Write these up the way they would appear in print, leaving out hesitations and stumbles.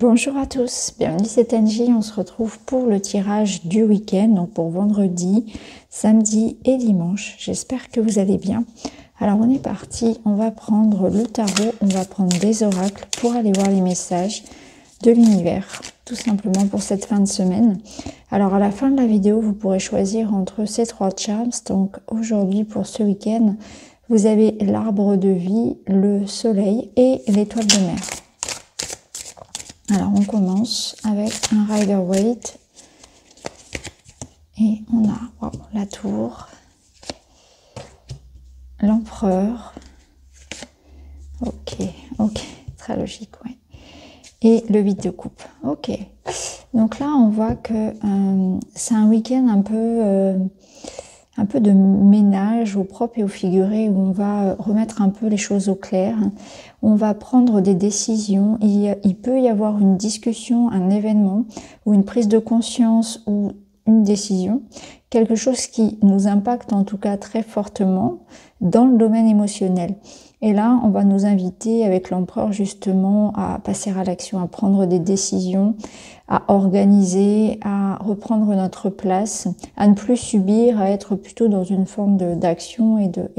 Bonjour à tous, bienvenue c'est Angie, on se retrouve pour le tirage du week-end, donc pour vendredi, samedi et dimanche. J'espère que vous allez bien. Alors on est parti, on va prendre le tarot, on va prendre des oracles pour aller voir les messages de l'univers, tout simplement pour cette fin de semaine. Alors à la fin de la vidéo, vous pourrez choisir entre ces trois charms. Donc aujourd'hui pour ce week-end, vous avez l'arbre de vie, le soleil et l'étoile de mer. Alors on commence avec un Rider-Waite et on a la tour, l'empereur, ok, très logique, ouais, et le 8 de coupe, ok. Donc là on voit que c'est un week-end un peu de ménage au propre et au figuré, où on va remettre un peu les choses au clair. On va prendre des décisions. Il peut y avoir une discussion, un événement, ou une prise de conscience, ou une décision. Quelque chose qui nous impacte en tout cas très fortement dans le domaine émotionnel. Et là, on va nous inviter avec l'empereur justement à passer à l'action, à prendre des décisions, à organiser, à reprendre notre place, à ne plus subir, à être plutôt dans une forme d'action et de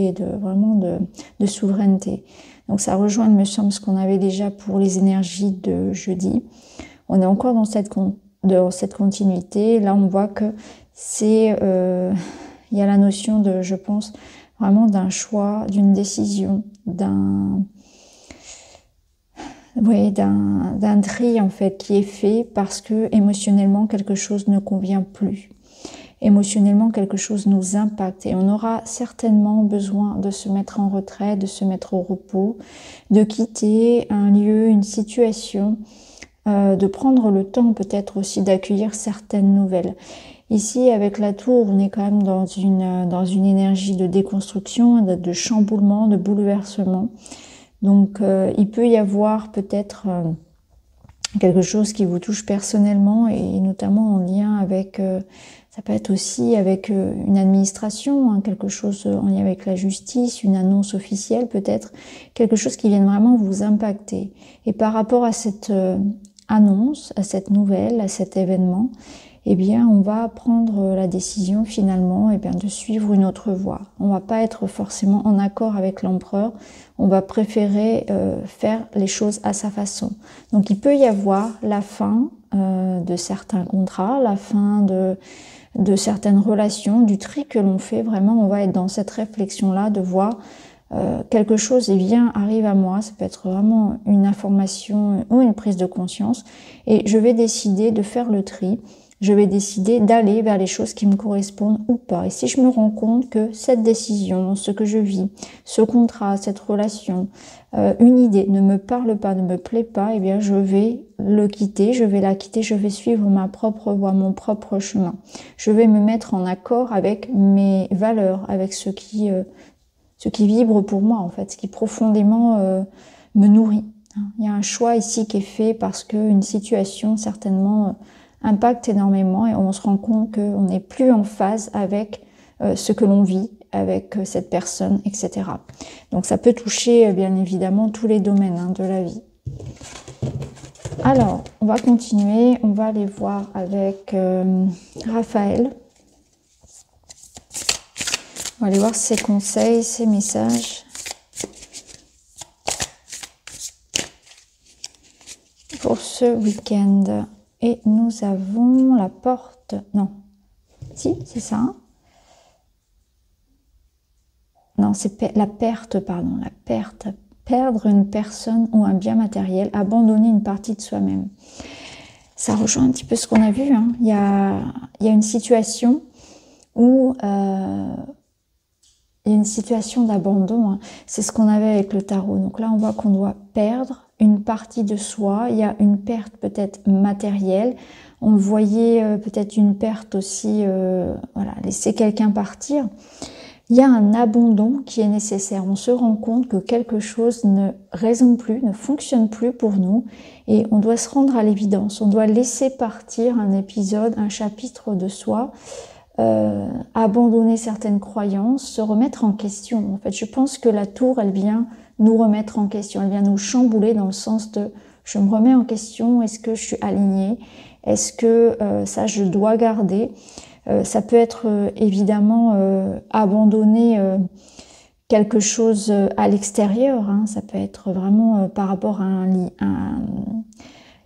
souveraineté. Donc ça rejoint, il me semble, ce qu'on avait déjà pour les énergies de jeudi. On est encore dans cette continuité. Là, on voit que c'est, il y a la notion de, je pense, vraiment d'un choix, d'une décision, d'un tri en fait qui est fait parce que émotionnellement quelque chose ne convient plus. Émotionnellement quelque chose nous impacte et on aura certainement besoin de se mettre en retrait, de se mettre au repos, de quitter un lieu, une situation, de prendre le temps peut-être aussi d'accueillir certaines nouvelles. Ici, avec la tour, on est quand même dans une énergie de déconstruction, de chamboulement, de bouleversement. Donc, il peut y avoir peut-être quelque chose qui vous touche personnellement et notamment en lien avec, ça peut être aussi avec une administration, hein, quelque chose en lien avec la justice, une annonce officielle peut-être, quelque chose qui vienne vraiment vous impacter. Et par rapport à cette annonce, à cette nouvelle, à cet événement, eh bien, on va prendre la décision finalement, eh bien, de suivre une autre voie. On va pas être forcément en accord avec l'empereur. On va préférer faire les choses à sa façon. Donc, il peut y avoir la fin de certains contrats, la fin de certaines relations, du tri que l'on fait. Vraiment, on va être dans cette réflexion-là de voir quelque chose arrive à moi. Ça peut être vraiment une information ou une prise de conscience. Et je vais décider de faire le tri. Je vais décider d'aller vers les choses qui me correspondent ou pas. Et si je me rends compte que cette décision, ce que je vis, ce contrat, cette relation, une idée ne me parle pas, ne me plaît pas, eh bien je vais le quitter, je vais la quitter, je vais suivre ma propre voie, mon propre chemin. Je vais me mettre en accord avec mes valeurs, avec ce qui vibre pour moi en fait, ce qui profondément me nourrit. Il y a un choix ici qui est fait parce qu'une situation certainement impacte énormément et on se rend compte qu'on n'est plus en phase avec ce que l'on vit, avec cette personne, etc. Donc ça peut toucher bien évidemment tous les domaines de la vie. Alors, on va continuer, on va aller voir avec Raphaël. On va aller voir ses conseils, ses messages. Pour ce week-end. Et nous avons la porte, non, si, c'est ça. Non, c'est la perte, pardon, la perte. Perdre une personne ou un bien matériel, abandonner une partie de soi-même. Ça rejoint un petit peu ce qu'on a vu. Hein. Il y a une situation où il y a une situation d'abandon. Hein. C'est ce qu'on avait avec le tarot. Donc là, on voit qu'on doit perdre une partie de soi, il y a une perte peut-être matérielle, on le voyait peut-être une perte aussi, laisser quelqu'un partir. Il y a un abandon qui est nécessaire, on se rend compte que quelque chose ne résonne plus, ne fonctionne plus pour nous et on doit se rendre à l'évidence, on doit laisser partir un épisode, un chapitre de soi, abandonner certaines croyances, se remettre en question. En fait, je pense que la tour, elle vient nous remettre en question, elle vient nous chambouler dans le sens de Je me remets en question, est-ce que je suis alignée? Est-ce que ça, je dois garder? Ça peut être évidemment abandonner quelque chose à l'extérieur, hein. Ça peut être vraiment par rapport à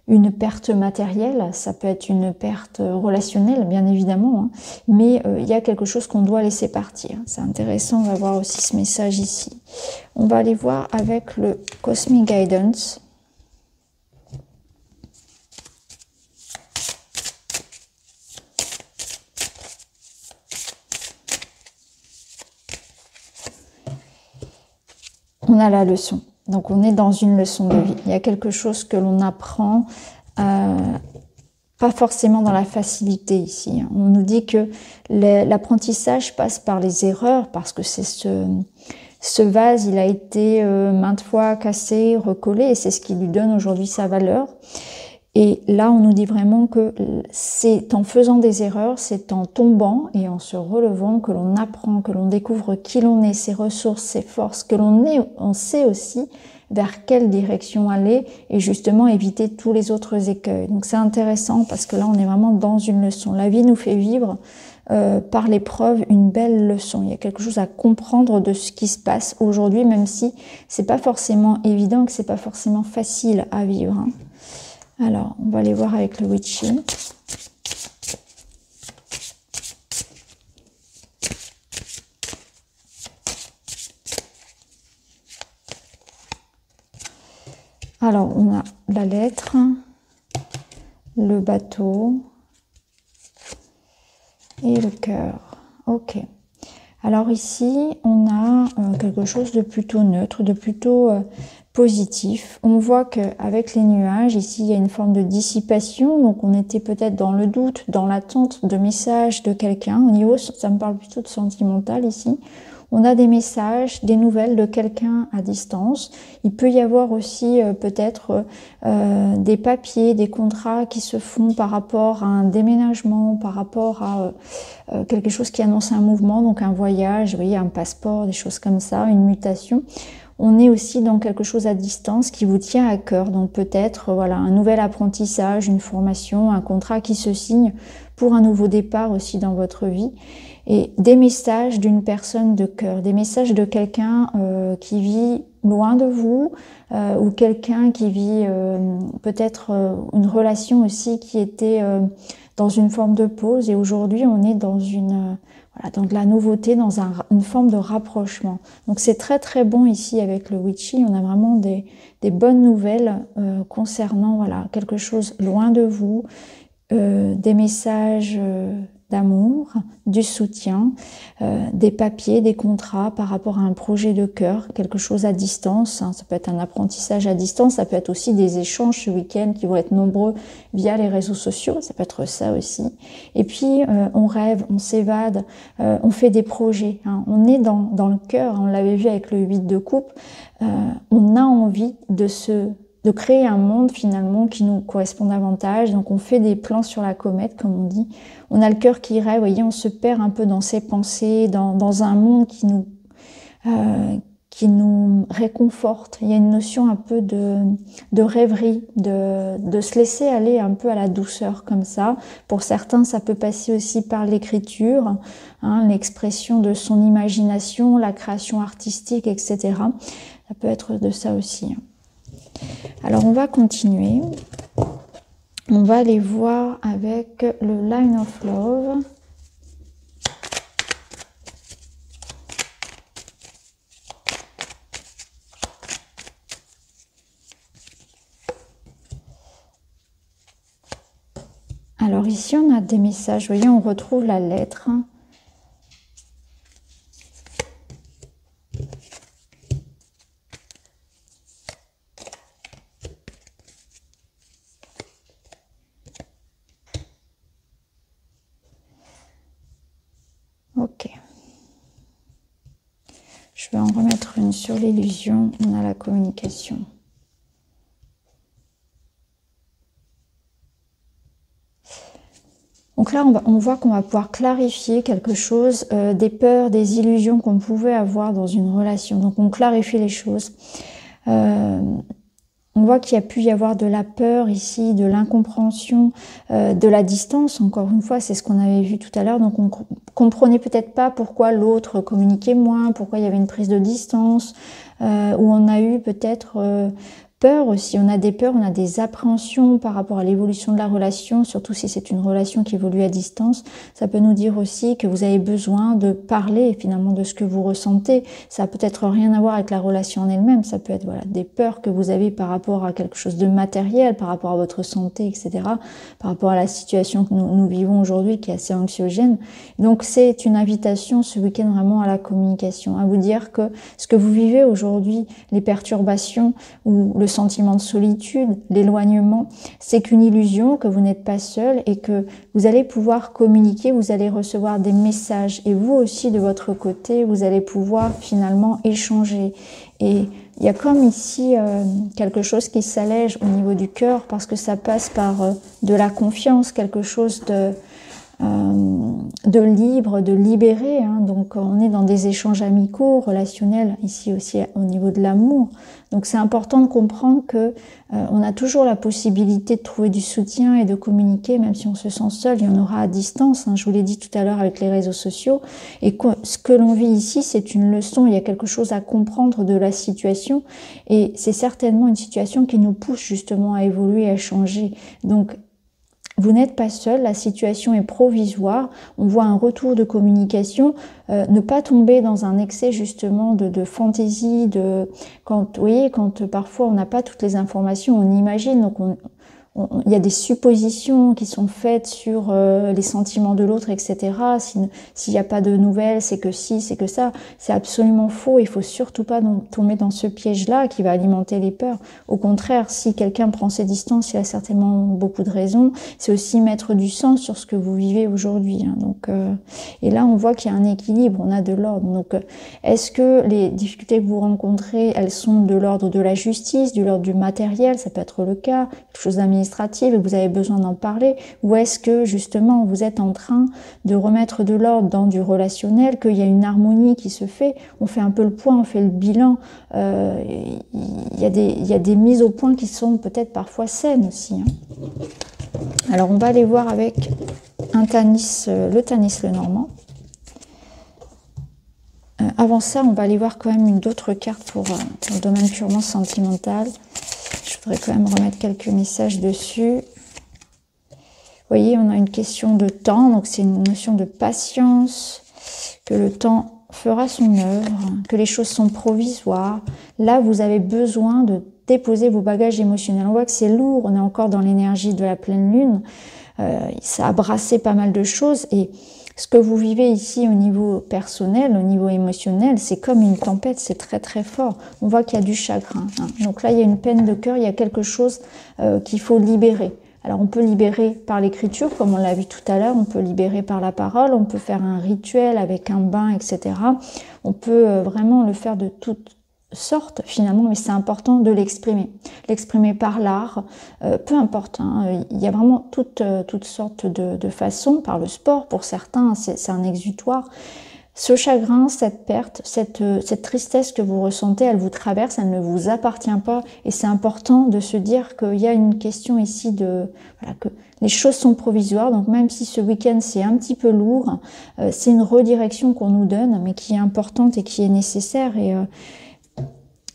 une perte matérielle, ça peut être une perte relationnelle, bien évidemment, hein. Mais il y a quelque chose qu'on doit laisser partir. C'est intéressant, on va voir aussi ce message ici. On va aller voir avec le Cosmic Guidance. On a la leçon. Donc on est dans une leçon de vie. Il y a quelque chose que l'on apprend, pas forcément dans la facilité ici. On nous dit que l'apprentissage passe par les erreurs, parce que c'est ce vase, il a été maintes fois cassé, recollé, et c'est ce qui lui donne aujourd'hui sa valeur. Et là, on nous dit vraiment que c'est en faisant des erreurs, c'est en tombant et en se relevant que l'on apprend, que l'on découvre qui l'on est, ses ressources, ses forces, que on sait aussi vers quelle direction aller et justement éviter tous les autres écueils. Donc c'est intéressant parce que là, on est vraiment dans une leçon. La vie nous fait vivre par l'épreuve une belle leçon. Il y a quelque chose à comprendre de ce qui se passe aujourd'hui, même si c'est pas forcément évident, que c'est pas forcément facile à vivre, hein. Alors, on va aller voir avec le Witchy. Alors, on a la lettre, le bateau et le cœur. Ok. Alors ici, on a quelque chose de plutôt neutre, de plutôt positif. On voit qu'avec les nuages, ici, il y a une forme de dissipation. Donc, on était peut-être dans le doute, dans l'attente de messages de quelqu'un. Au niveau, ça me parle plutôt de sentimental ici. On a des messages, des nouvelles de quelqu'un à distance. Il peut y avoir aussi peut-être des papiers, des contrats qui se font par rapport à un déménagement, par rapport à quelque chose qui annonce un mouvement, donc un voyage, vous voyez, un passeport, des choses comme ça, une mutation. On est aussi dans quelque chose à distance qui vous tient à cœur. Donc peut-être voilà, un nouvel apprentissage, une formation, un contrat qui se signe pour un nouveau départ aussi dans votre vie. Et des messages d'une personne de cœur, des messages de quelqu'un qui vit loin de vous ou quelqu'un qui vit peut-être une relation aussi qui était dans une forme de pause. Et aujourd'hui, on est dans dans de la nouveauté, dans une forme de rapprochement. Donc c'est très très bon ici avec le Witchy. On a vraiment des bonnes nouvelles concernant voilà quelque chose loin de vous, des messages d'amour, du soutien, des papiers, des contrats par rapport à un projet de cœur, quelque chose à distance, hein. Ça peut être un apprentissage à distance, ça peut être aussi des échanges ce week-end qui vont être nombreux via les réseaux sociaux, ça peut être ça aussi. Et puis on rêve, on s'évade, on fait des projets, hein. On est dans le cœur, on l'avait vu avec le 8 de coupe, on a envie de créer un monde finalement qui nous correspond davantage. Donc on fait des plans sur la comète, comme on dit. On a le cœur qui rêve, vous voyez, on se perd un peu dans ses pensées, dans un monde qui nous réconforte. Il y a une notion un peu de rêverie, de se laisser aller un peu à la douceur comme ça. Pour certains, ça peut passer aussi par l'écriture, hein, l'expression de son imagination, la création artistique, etc. Ça peut être de ça aussi. Alors on va continuer, on va aller voir avec le Line of Love. Alors ici on a des messages, vous voyez on retrouve la lettre. Ok. Je vais en remettre une sur l'illusion. On a la communication. Donc là, on voit qu'on va pouvoir clarifier quelque chose, des peurs, des illusions qu'on pouvait avoir dans une relation. Donc on clarifie les choses. On On voit qu'il y a pu y avoir de la peur ici, de l'incompréhension, de la distance. Encore une fois, c'est ce qu'on avait vu tout à l'heure. Donc on comprenait peut-être pas pourquoi l'autre communiquait moins, pourquoi il y avait une prise de distance, où on a eu peut-être peur aussi. On a des peurs, on a des appréhensions par rapport à l'évolution de la relation, surtout si c'est une relation qui évolue à distance. Ça peut nous dire aussi que vous avez besoin de parler finalement de ce que vous ressentez. Ça a peut-être rien à voir avec la relation en elle-même. Ça peut être voilà, des peurs que vous avez par rapport à quelque chose de matériel, par rapport à votre santé, etc. Par rapport à la situation que nous vivons aujourd'hui qui est assez anxiogène. Donc c'est une invitation ce week-end vraiment à la communication, à vous dire que ce que vous vivez aujourd'hui, les perturbations ou le sentiment de solitude, l'éloignement, c'est qu'une illusion, que vous n'êtes pas seul et que vous allez pouvoir communiquer, vous allez recevoir des messages et vous aussi de votre côté, vous allez pouvoir finalement échanger. Et il y a comme ici quelque chose qui s'allège au niveau du cœur parce que ça passe par de la confiance, quelque chose de libre, de libéré. Hein. Donc on est dans des échanges amicaux, relationnels, ici aussi au niveau de l'amour. Donc c'est important de comprendre que on a toujours la possibilité de trouver du soutien et de communiquer, même si on se sent seul, il y en aura à distance. Hein. Je vous l'ai dit tout à l'heure avec les réseaux sociaux. Et ce que l'on vit ici, c'est une leçon, il y a quelque chose à comprendre de la situation. Et c'est certainement une situation qui nous pousse justement à évoluer, à changer. Donc vous n'êtes pas seul, la situation est provisoire, on voit un retour de communication, ne pas tomber dans un excès justement de fantaisie, quand, vous voyez, quand parfois on n'a pas toutes les informations, on imagine, donc il y a des suppositions qui sont faites sur les sentiments de l'autre, etc. S'il n'y a pas de nouvelles, c'est que si, c'est que ça. C'est absolument faux. Il faut surtout pas tomber dans ce piège-là qui va alimenter les peurs. Au contraire, si quelqu'un prend ses distances, il y a certainement beaucoup de raisons. C'est aussi mettre du sens sur ce que vous vivez aujourd'hui. Hein. Donc, et là, on voit qu'il y a un équilibre, on a de l'ordre. Donc, est-ce que les difficultés que vous rencontrez, elles sont de l'ordre de la justice, de l'ordre du matériel? Ça peut être le cas, quelque chose d'administratif, et vous avez besoin d'en parler, ou est-ce que justement vous êtes en train de remettre de l'ordre dans du relationnel, qu'il y a une harmonie qui se fait, on fait un peu le point, on fait le bilan, il y a des mises au point qui sont peut-être parfois saines aussi. Hein. Alors on va aller voir avec un Tanis, le Tanis Lenormand. Avant ça, on va aller voir quand même d'autres cartes pour le domaine purement sentimental. Je voudrais quand même remettre quelques messages dessus. Vous voyez, on a une question de temps, donc c'est une notion de patience, que le temps fera son œuvre, que les choses sont provisoires. Là, vous avez besoin de déposer vos bagages émotionnels. On voit que c'est lourd, on est encore dans l'énergie de la pleine lune. Ça a brassé pas mal de choses et ce que vous vivez ici au niveau personnel, au niveau émotionnel, c'est comme une tempête, c'est très très fort. On voit qu'il y a du chagrin. Hein. Donc là, il y a une peine de cœur, il y a quelque chose qu'il faut libérer. Alors on peut libérer par l'écriture, comme on l'a vu tout à l'heure, on peut libérer par la parole, on peut faire un rituel avec un bain, etc. On peut vraiment le faire de toutes sortes finalement, mais c'est important de l'exprimer. L'exprimer par l'art, peu importe, hein, il y a vraiment toutes sortes de façons, par le sport pour certains, c'est un exutoire. Ce chagrin, cette perte, cette tristesse que vous ressentez, elle vous traverse, elle ne vous appartient pas et c'est important de se dire qu'il y a une question ici voilà, que les choses sont provisoires, donc même si ce week-end c'est un petit peu lourd, c'est une redirection qu'on nous donne, mais qui est importante et qui est nécessaire et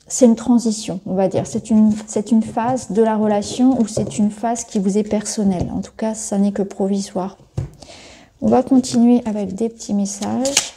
c'est une transition, on va dire. C'est une phase de la relation ou c'est une phase qui vous est personnelle. En tout cas, ça n'est que provisoire. On va continuer avec des petits messages.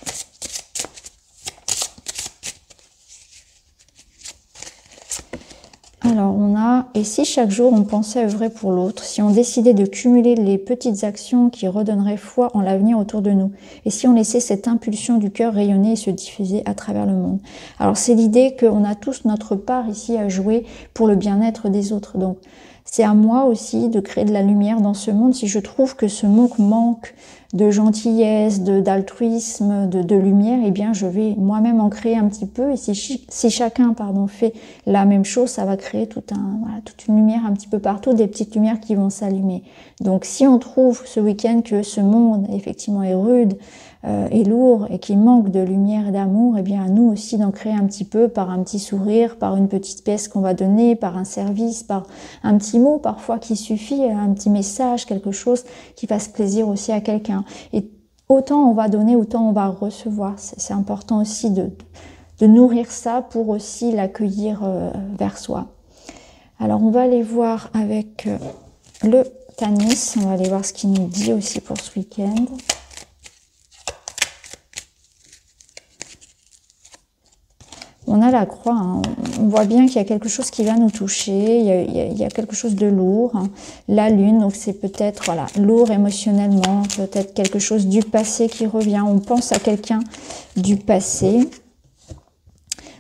Alors, on a, et si chaque jour on pensait œuvrer pour l'autre, si on décidait de cumuler les petites actions qui redonneraient foi en l'avenir autour de nous, et si on laissait cette impulsion du cœur rayonner et se diffuser à travers le monde. Alors, c'est l'idée qu'on a tous notre part ici à jouer pour le bien-être des autres. Donc, c'est à moi aussi de créer de la lumière dans ce monde. Si je trouve que ce monde manque de gentillesse, d'altruisme, de lumière, eh bien, je vais moi-même en créer un petit peu. Et si chacun, pardon, fait la même chose, ça va créer toute une lumière un petit peu partout, des petites lumières qui vont s'allumer. Donc, si on trouve ce week-end que ce monde, effectivement, est rude, est lourd et qui manque de lumière et d'amour, eh bien à nous aussi d'en créer un petit peu par un petit sourire, par une petite pièce qu'on va donner, par un service, par un petit mot parfois qui suffit, un petit message, quelque chose qui fasse plaisir aussi à quelqu'un. Et autant on va donner, autant on va recevoir. C'est important aussi de nourrir ça pour aussi l'accueillir vers soi. Alors on va aller voir avec le Tanis, on va aller voir ce qu'il nous dit aussi pour ce week-end. On a la croix, hein. On voit bien qu'il y a quelque chose qui va nous toucher, il y a quelque chose de lourd. Hein. La lune, donc c'est peut-être voilà, lourd émotionnellement, peut-être quelque chose du passé qui revient. On pense à quelqu'un du passé.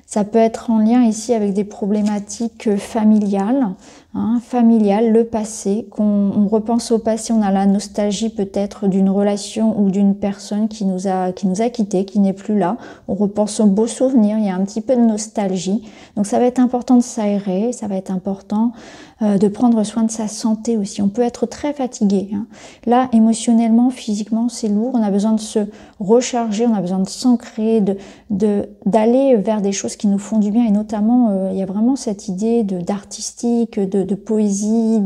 Ça peut être en lien ici avec des problématiques familiales, hein, le passé, qu'on repense au passé, on a la nostalgie peut-être d'une relation ou d'une personne qui nous a quittés, qui n'est plus là. On repense aux beaux souvenirs, il y a un petit peu de nostalgie. Donc ça va être important de s'aérer, ça va être important de prendre soin de sa santé aussi. On peut être très fatigué. Hein. Là, émotionnellement, physiquement, c'est lourd. On a besoin de se recharger, on a besoin de s'ancrer, d'aller vers des choses qui nous font du bien. Et notamment, il y a vraiment cette idée d'artistique, de poésie,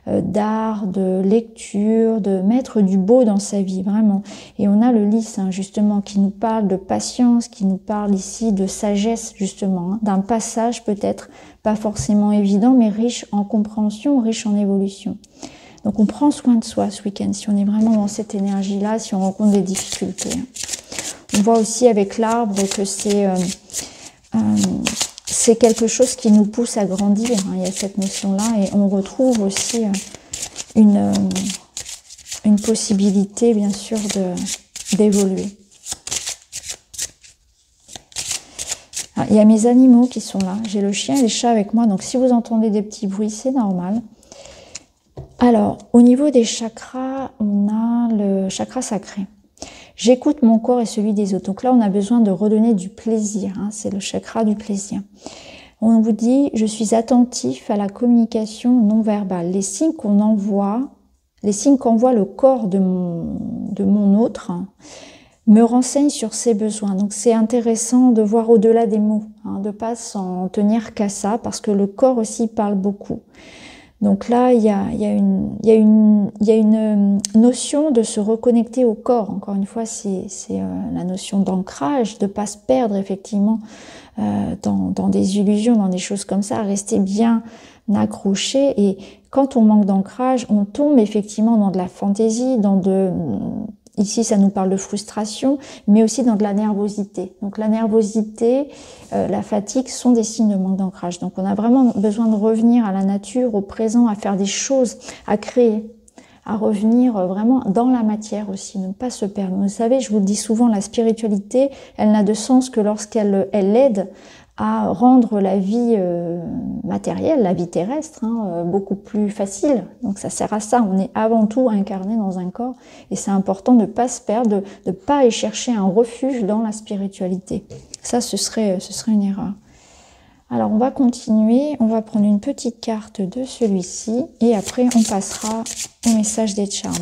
d'art, de lecture, de mettre du beau dans sa vie, vraiment. Et on a le lys, hein, justement, qui nous parle de patience, qui nous parle ici de sagesse, justement, hein, d'un passage peut-être pas forcément évident, mais riche en compréhension, riche en évolution. Donc on prend soin de soi ce week-end, si on est vraiment dans cette énergie-là, si on rencontre des difficultés. On voit aussi avec l'arbre que c'est quelque chose qui nous pousse à grandir, hein, il y a cette notion-là, et on retrouve aussi une possibilité, bien sûr, d'évoluer. Il y a mes animaux qui sont là, j'ai le chien et les chats avec moi, donc si vous entendez des petits bruits, c'est normal. Alors, au niveau des chakras, on a le chakra sacré. J'écoute mon corps et celui des autres. Donc là, on a besoin de redonner du plaisir, hein, c'est le chakra du plaisir. On vous dit, je suis attentif à la communication non verbale. Les signes qu'on envoie, les signes qu'envoie le corps de mon autre, hein, me renseigne sur ses besoins. Donc c'est intéressant de voir au-delà des mots, hein, de ne pas s'en tenir qu'à ça, parce que le corps aussi parle beaucoup. Donc là, il y a une notion de se reconnecter au corps. Encore une fois, c'est la notion d'ancrage, de ne pas se perdre effectivement dans des illusions, dans des choses comme ça, rester bien accroché. Et quand on manque d'ancrage, on tombe effectivement dans de la fantaisie, ici, ça nous parle de frustration, mais aussi dans de la nervosité. Donc la nervosité, la fatigue sont des signes de manque d'ancrage. Donc on a vraiment besoin de revenir à la nature, au présent, à faire des choses, à créer, à revenir vraiment dans la matière aussi, ne pas se perdre. Vous savez, je vous le dis souvent, la spiritualité, elle n'a de sens que lorsqu'elle aide à rendre la vie matérielle, la vie terrestre, hein, beaucoup plus facile. Donc ça sert à ça, on est avant tout incarné dans un corps et c'est important de ne pas se perdre, de ne pas aller chercher un refuge dans la spiritualité. Ça, ce serait une erreur. Alors on va continuer, on va prendre une petite carte de celui-ci et après on passera au message des charms.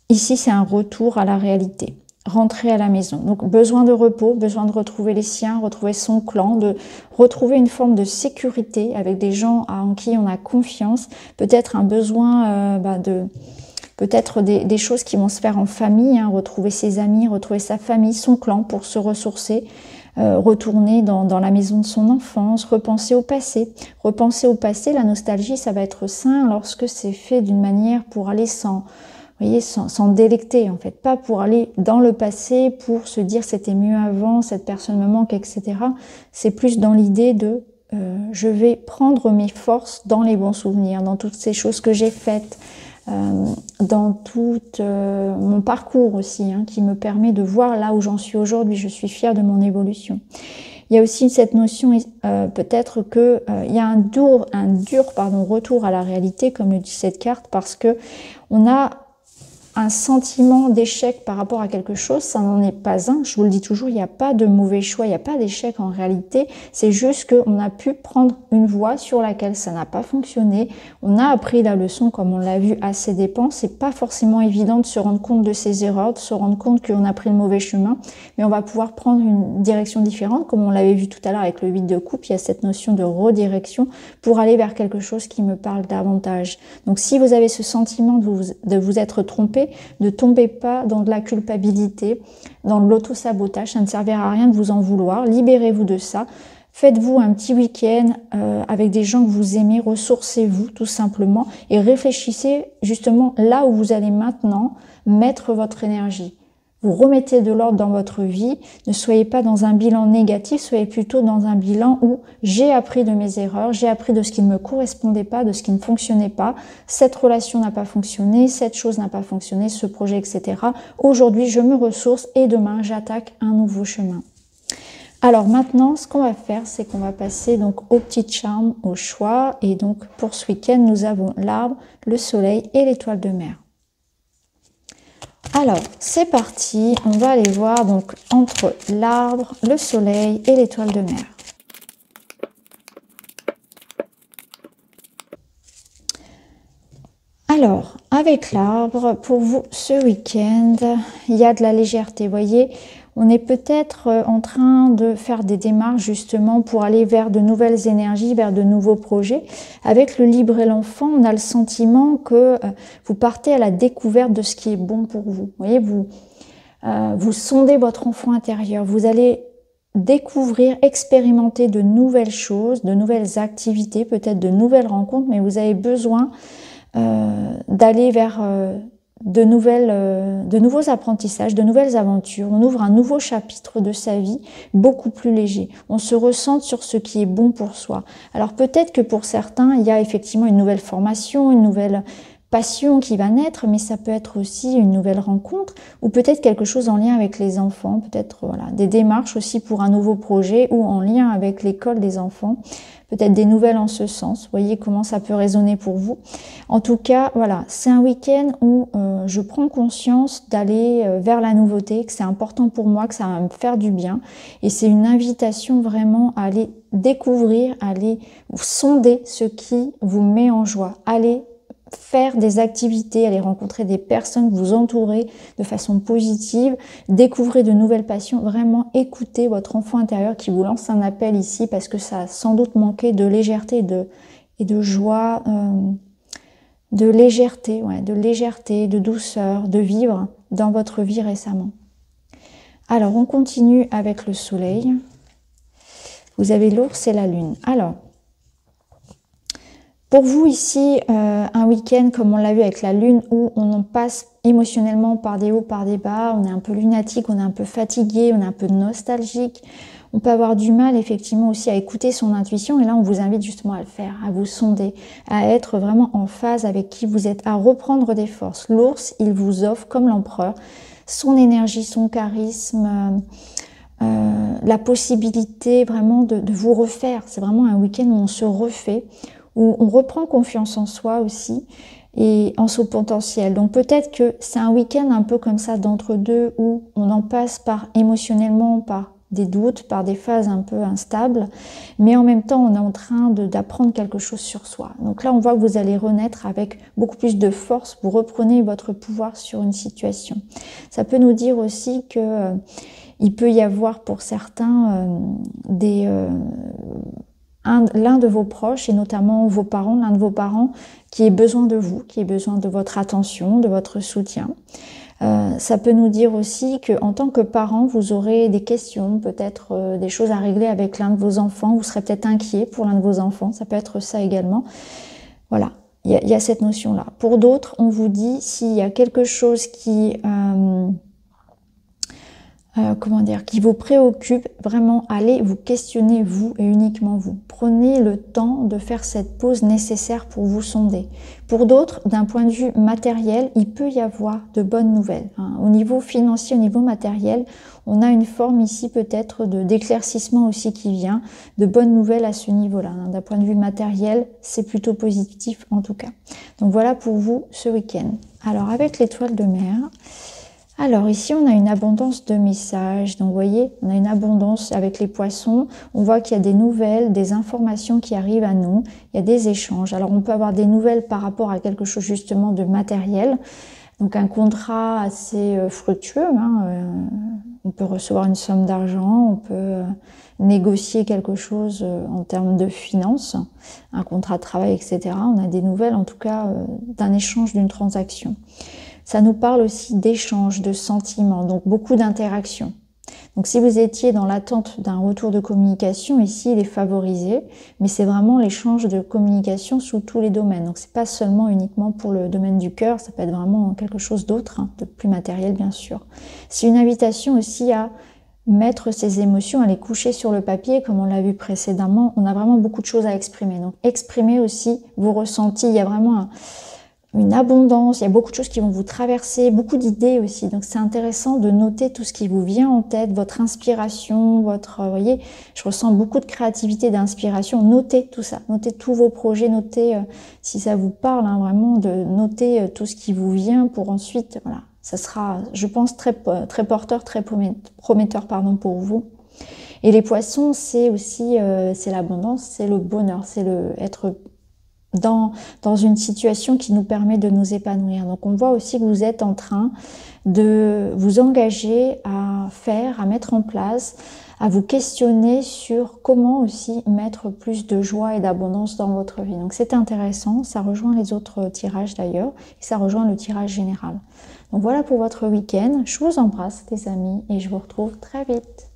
Ici, c'est un retour à la réalité, rentrer à la maison. Donc, besoin de repos, besoin de retrouver les siens, retrouver son clan, de retrouver une forme de sécurité avec des gens en qui on a confiance. Peut-être un besoin peut-être des choses qui vont se faire en famille, hein, retrouver ses amis, retrouver sa famille, son clan pour se ressourcer. Retourner dans la maison de son enfance, repenser au passé. Repenser au passé, la nostalgie, ça va être sain lorsque c'est fait d'une manière pour aller s'en délecter en fait, pas pour aller dans le passé, pour se dire c'était mieux avant, cette personne me manque, etc. C'est plus dans l'idée de je vais prendre mes forces dans les bons souvenirs, dans toutes ces choses que j'ai faites, dans tout mon parcours aussi, hein, qui me permet de voir là où j'en suis aujourd'hui. Je suis fière de mon évolution. Il y a aussi cette notion peut-être que il y a un dur retour à la réalité, comme le dit cette carte, parce que on a un sentiment d'échec par rapport à quelque chose, ça n'en est pas un. Je vous le dis toujours, il n'y a pas de mauvais choix, il n'y a pas d'échec en réalité. C'est juste qu'on a pu prendre une voie sur laquelle ça n'a pas fonctionné. On a appris la leçon, comme on l'a vu, à ses dépens. C'est pas forcément évident de se rendre compte de ses erreurs, de se rendre compte qu'on a pris le mauvais chemin, mais on va pouvoir prendre une direction différente, comme on l'avait vu tout à l'heure avec le 8 de coupe. Il y a cette notion de redirection pour aller vers quelque chose qui me parle davantage. Donc si vous avez ce sentiment de vous être trompé, ne tombez pas dans de la culpabilité, dans de l'auto-sabotage, ça ne servira à rien de vous en vouloir, libérez-vous de ça, faites-vous un petit week-end avec des gens que vous aimez, ressourcez-vous tout simplement et réfléchissez justement là où vous allez maintenant mettre votre énergie. Vous remettez de l'ordre dans votre vie, ne soyez pas dans un bilan négatif, soyez plutôt dans un bilan où j'ai appris de mes erreurs, j'ai appris de ce qui ne me correspondait pas, de ce qui ne fonctionnait pas, cette relation n'a pas fonctionné, cette chose n'a pas fonctionné, ce projet, etc. Aujourd'hui, je me ressource et demain, j'attaque un nouveau chemin. Alors maintenant, ce qu'on va faire, c'est qu'on va passer donc au petit charme, au choix. Et donc pour ce week-end, nous avons l'arbre, le soleil et l'étoile de mer. Alors, c'est parti, on va aller voir donc entre l'arbre, le soleil et l'étoile de mer. Alors, avec l'arbre, pour vous, ce week-end, il y a de la légèreté, vous voyez, on est peut-être en train de faire des démarches justement pour aller vers de nouvelles énergies, vers de nouveaux projets. Avec le libre et l'enfant, on a le sentiment que vous partez à la découverte de ce qui est bon pour vous. Vous voyez, vous sondez votre enfant intérieur, vous allez découvrir, expérimenter de nouvelles choses, de nouvelles activités, peut-être de nouvelles rencontres, mais vous avez besoin d'aller vers de nouveaux apprentissages, de nouvelles aventures. On ouvre un nouveau chapitre de sa vie, beaucoup plus léger. On se recentre sur ce qui est bon pour soi. Alors peut-être que pour certains, il y a effectivement une nouvelle formation, une nouvelle passion qui va naître, mais ça peut être aussi une nouvelle rencontre ou peut-être quelque chose en lien avec les enfants, peut-être voilà, des démarches aussi pour un nouveau projet ou en lien avec l'école des enfants. Peut-être des nouvelles en ce sens. Vous voyez comment ça peut résonner pour vous. En tout cas, voilà, c'est un week-end où je prends conscience d'aller vers la nouveauté, que c'est important pour moi, que ça va me faire du bien. Et c'est une invitation vraiment à aller découvrir, à aller sonder ce qui vous met en joie. Allez faire des activités, aller rencontrer des personnes, vous entourer de façon positive, découvrir de nouvelles passions, vraiment écouter votre enfant intérieur qui vous lance un appel ici parce que ça a sans doute manqué de légèreté et de joie, de légèreté, de douceur, de vivre dans votre vie récemment. Alors on continue avec le soleil. Vous avez l'ours et la lune. Alors, pour vous ici, un week-end comme on l'a vu avec la lune où on en passe émotionnellement par des hauts, par des bas, on est un peu lunatique, on est un peu fatigué, on est un peu nostalgique. On peut avoir du mal effectivement aussi à écouter son intuition et là on vous invite justement à le faire, à vous sonder, à être vraiment en phase avec qui vous êtes, à reprendre des forces. L'ours, il vous offre comme l'empereur son énergie, son charisme, la possibilité vraiment de vous refaire. C'est vraiment un week-end où on se refait, où on reprend confiance en soi aussi et en son potentiel. Donc peut-être que c'est un week-end un peu comme ça d'entre-deux où on en passe par émotionnellement, par des doutes, par des phases un peu instables, mais en même temps on est en train d'apprendre quelque chose sur soi. Donc là on voit que vous allez renaître avec beaucoup plus de force, vous reprenez votre pouvoir sur une situation. Ça peut nous dire aussi que il peut y avoir pour certains l'un de vos proches et notamment vos parents, l'un de vos parents qui ait besoin de vous, qui ait besoin de votre attention, de votre soutien. Ça peut nous dire aussi que en tant que parent, vous aurez des questions, peut-être des choses à régler avec l'un de vos enfants, vous serez peut-être inquiet pour l'un de vos enfants, ça peut être ça également. Voilà, il y a cette notion-là. Pour d'autres, on vous dit s'il y a quelque chose qui comment dire, qui vous préoccupe, vraiment allez vous questionner vous et uniquement vous. Prenez le temps de faire cette pause nécessaire pour vous sonder. Pour d'autres, d'un point de vue matériel, il peut y avoir de bonnes nouvelles. Au niveau financier, au niveau matériel, on a une forme ici peut-être d'éclaircissement aussi qui vient, de bonnes nouvelles à ce niveau-là. D'un point de vue matériel, c'est plutôt positif en tout cas. Donc voilà pour vous ce week-end. Alors avec l'étoile de mer, alors ici on a une abondance de messages, donc vous voyez on a une abondance avec les poissons, on voit qu'il y a des nouvelles, des informations qui arrivent à nous, il y a des échanges. Alors on peut avoir des nouvelles par rapport à quelque chose justement de matériel, donc un contrat assez fructueux, on peut recevoir une somme d'argent, on peut négocier quelque chose en termes de finances, un contrat de travail, etc. On a des nouvelles en tout cas d'un échange, d'une transaction. Ça nous parle aussi d'échanges, de sentiments, donc beaucoup d'interactions. Donc si vous étiez dans l'attente d'un retour de communication, ici il est favorisé, mais c'est vraiment l'échange de communication sous tous les domaines. Donc c'est pas seulement uniquement pour le domaine du cœur, ça peut être vraiment quelque chose d'autre, de plus matériel bien sûr. C'est une invitation aussi à mettre ses émotions, à les coucher sur le papier, comme on l'a vu précédemment. On a vraiment beaucoup de choses à exprimer. Donc exprimer aussi vos ressentis, il y a vraiment une abondance, il y a beaucoup de choses qui vont vous traverser, beaucoup d'idées aussi. Donc c'est intéressant de noter tout ce qui vous vient en tête, votre inspiration, vous voyez, je ressens beaucoup de créativité, d'inspiration. Notez tout ça, notez tous vos projets, notez si ça vous parle, vraiment de noter tout ce qui vous vient pour ensuite, voilà, ça sera, je pense, très porteur, très prometteur, pour vous. Et les poissons, c'est aussi, c'est l'abondance, c'est le bonheur, c'est être dans une situation qui nous permet de nous épanouir. Donc on voit aussi que vous êtes en train de vous engager à faire, à mettre en place, à vous questionner sur comment aussi mettre plus de joie et d'abondance dans votre vie. Donc c'est intéressant, ça rejoint les autres tirages d'ailleurs, et ça rejoint le tirage général. Donc voilà pour votre week-end, je vous embrasse les amis et je vous retrouve très vite.